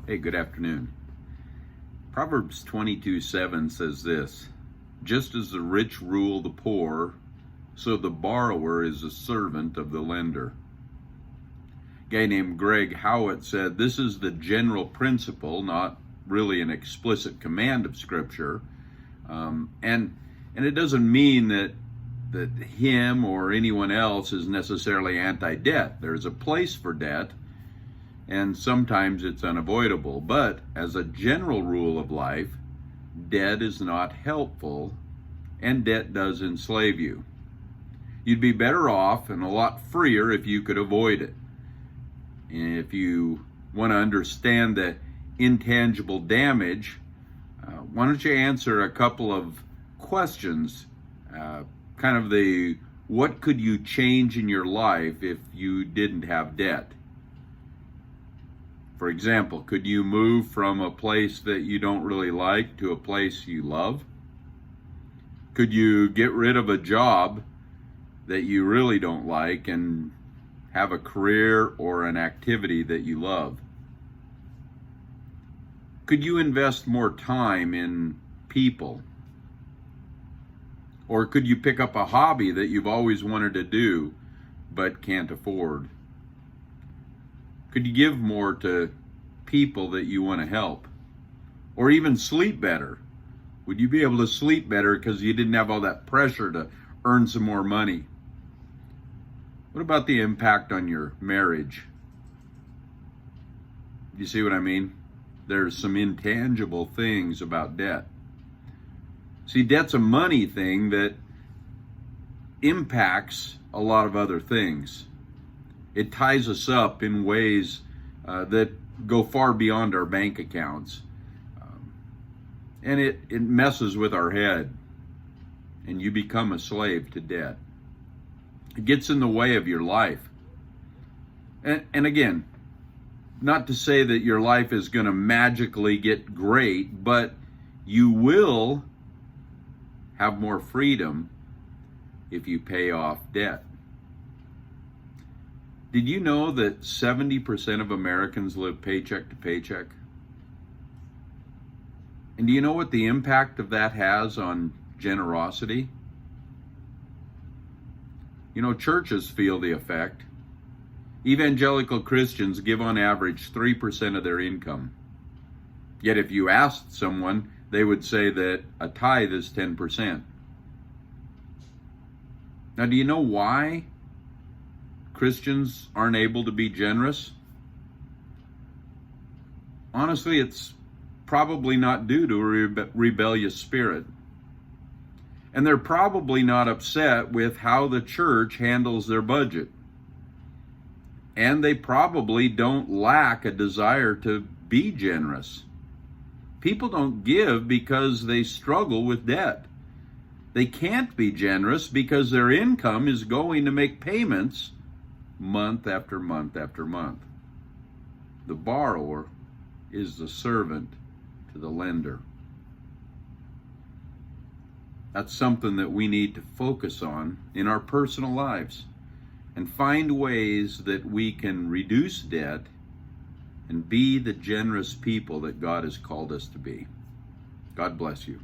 Hey, good afternoon. Proverbs 22:7 says this: just as the rich rule the poor, so the borrower is a servant of the lender. A guy named Greg Howitt said this is the general principle, not really an explicit command of Scripture. And it doesn't mean that him or anyone else is necessarily anti-debt. There's a place for debt, and sometimes it's unavoidable. But as a general rule of life, debt is not helpful, and debt does enslave you. You'd be better off and a lot freer if you could avoid it. And if you want to understand the intangible damage, why don't you answer a couple of questions, kind of the what could you change in your life if you didn't have debt? For example, could you move from a place that you don't really like to a place you love? Could you get rid of a job that you really don't like and have a career or an activity that you love? Could you invest more time in people? Or could you pick up a hobby that you've always wanted to do but can't afford? Could you give more to people that you want to help? Or even sleep better? Would you be able to sleep better because you didn't have all that pressure to earn some more money? What about the impact on your marriage? You see what I mean? There's some intangible things about debt. See, debt's a money thing that impacts a lot of other things. It ties us up in ways that go far beyond our bank accounts. And it messes with our head, and you become a slave to debt. It gets in the way of your life. And again, not to say that your life is going to magically get great, but you will have more freedom if you pay off debt. Did you know that 70% of Americans live paycheck to paycheck? And do you know what the impact of that has on generosity? You know, churches feel the effect. Evangelical Christians give on average 3% of their income. Yet if you asked someone, they would say that a tithe is 10%. Now, do you know why Christians aren't able to be generous? Honestly, it's probably not due to a rebellious spirit. And they're probably not upset with how the church handles their budget. And they probably don't lack a desire to be generous. People don't give because they struggle with debt. They can't be generous because their income is going to make payments month after month after month. The borrower is the servant to the lender. That's something that we need to focus on in our personal lives and find ways that we can reduce debt and be the generous people that God has called us to be. God bless you.